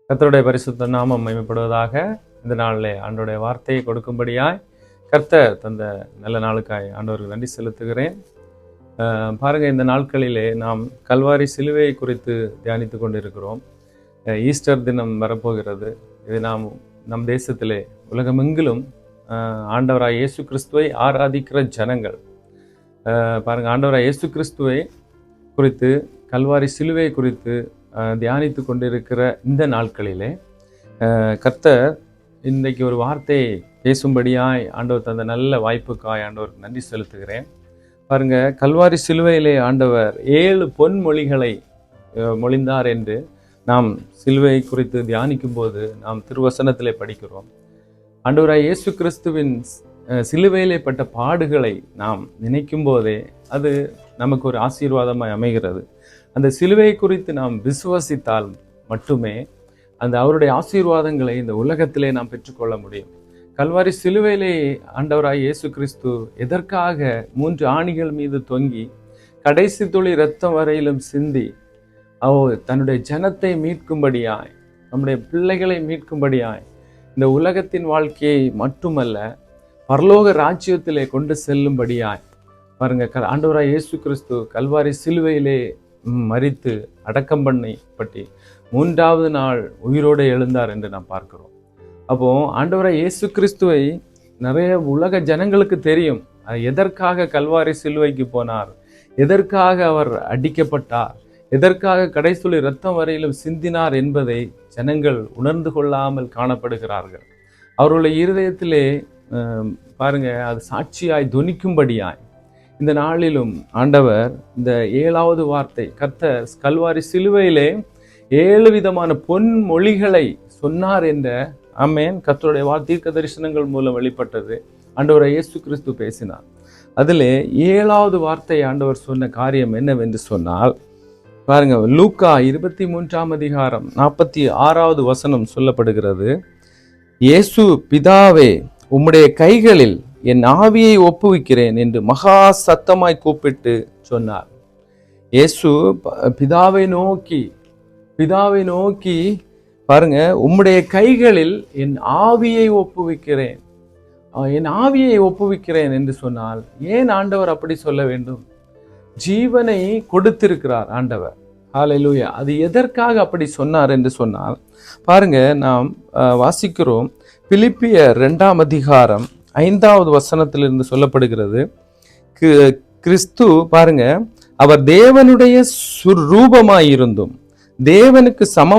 கர்த்தருடைய பரிசுத்த நாமம் மகிமைப்படுவதாக. இந்த நாளிலே ஆண்டவருடைய வார்த்தையை கொடுக்கும்படியாய் கர்த்தர் தந்த நல்ல நாளுக்காய் ஆண்டவருக்கு நன்றி செலுத்துகிறேன். பாருங்க, இந்த நாட்களிலே நாம் கல்வாரி சிலுவையை குறித்து தியானித்து கொண்டிருக்கிறோம். ஈஸ்டர் தினம் வரப்போகிறது. இது நம் தேசத்திலே உலகமெங்கிலும் ஆண்டவராய் இயேசு கிறிஸ்துவை ஆராதிக்கிற ஜனங்கள் பாருங்க, ஆண்டவராய் இயேசு கிறிஸ்துவை குறித்து, கல்வாரி சிலுவை குறித்து தியானித்து கொண்டிருக்கிற இந்த நாட்களிலே கர்த்தர் இன்றைக்கு ஒரு வார்த்தையை பேசும்படியாய் ஆண்டவர் தந்த நல்ல வாய்ப்புக்காய் ஆண்டவருக்கு நன்றி செலுத்துகிறேன். பாருங்க, கல்வாரி சிலுவையிலே ஆண்டவர் 7 பொன்மொழிகளை மொழிந்தார் என்று நாம் சிலுவை குறித்து தியானிக்கும் போது நாம் திருவசனத்திலே படிக்கிறோம். ஆண்டவராய் இயேசு கிறிஸ்துவின் சிலுவையிலே பட்ட பாடுகளை நாம் நினைக்கும் போதே அது நமக்கு ஒரு ஆசீர்வாதமாய் அமைகிறது. அந்த சிலுவை குறித்து நாம் விசுவசித்தால் மட்டுமே அந்த அவருடைய ஆசீர்வாதங்களை இந்த உலகத்திலே நாம் பெற்றுக்கொள்ள முடியும். கல்வாரி சிலுவையிலே ஆண்டவராய் இயேசு கிறிஸ்து எதற்காக 3 ஆணிகள் மீது தொங்கி கடைசி துளி இரத்தம் வரையிலும் சிந்தி தன்னுடைய ஜனத்தை மீட்கும்படியாய், நம்முடைய பிள்ளைகளை மீட்கும்படியாய், இந்த உலகத்தின் வாழ்க்கையை மட்டுமல்ல பரலோக ராஜ்யத்திலே கொண்டு செல்லும்படியாய் பாருங்க, ஆண்டவராய் இயேசு கிறிஸ்து கல்வாரி சிலுவையிலே மரித்து அடக்கம் பண்ணப்பட்டு 3வது நாள் உயிரோடு எழுந்தார் என்று நாம் பார்க்கிறோம். அப்போ ஆண்டவராய் இயேசு கிறிஸ்துவை நிறைய உலக ஜனங்களுக்கு தெரியும். எதற்காக கல்வாரி சிலுவைக்கு போனார், எதற்காக அவர் அடிக்கப்பட்டார், எதற்காக கடைசுளி இரத்தம் வரையிலும் சிந்தினார் என்பதை ஜனங்கள் உணர்ந்து கொள்ளாமல் காணப்படுகிறார்கள். அவருடைய இருதயத்திலே பாருங்க, அது சாட்சியாய் துணிக்கும்படியாய் இந்த நாளிலும் ஆண்டவர் இந்த 7வது வார்த்தை, கர்த்தர் கல்வாரி சிலுவையிலே 7 விதமான பொன்மொழிகளை சொன்னார் என்ற ஆமென் கர்த்தருடைய தீர்க்க தரிசனங்கள் மூலம் வெளிப்பட்டது. ஆண்டவர் இயேசு கிறிஸ்து பேசினார். அதிலே 7வது வார்த்தை ஆண்டவர் சொன்ன காரியம் என்னவென்று சொன்னால், பாருங்க, லூக்கா 23ஆம் அதிகாரம் 46வது வசனம் சொல்லப்படுகிறது. இயேசு, பிதாவே, உம்முடைய கைகளில் என் ஆவியை ஒப்புவிக்கிறேன் என்று மகா சத்தமாய் கூப்பிட்டு சொன்னார். இயேசு பிதாவை நோக்கி பாருங்க, உம்முடைய கைகளில் என் ஆவியை ஒப்புவிக்கிறேன், என் ஆவியை ஒப்புவிக்கிறேன் என்று சொன்னால் ஏன் ஆண்டவர் அப்படி சொல்ல வேண்டும்? ஜீவனை கொடுத்திருக்கிறார் ஆண்டவர். ஹல்லேலூயா. அது எதற்காக அப்படி சொன்னார் என்று சொன்னால், பாருங்க, நாம் வாசிக்கிறோம். பிலிப்பியர் 2ஆம் அதிகாரம் 5வது வசனத்திலிருந்து சொல்லப்படுகிறது. கிறிஸ்து பாருங்க, அவர் தேவனுடைய ரூபமாயிருந்தும் தேவனுக்கு சமம்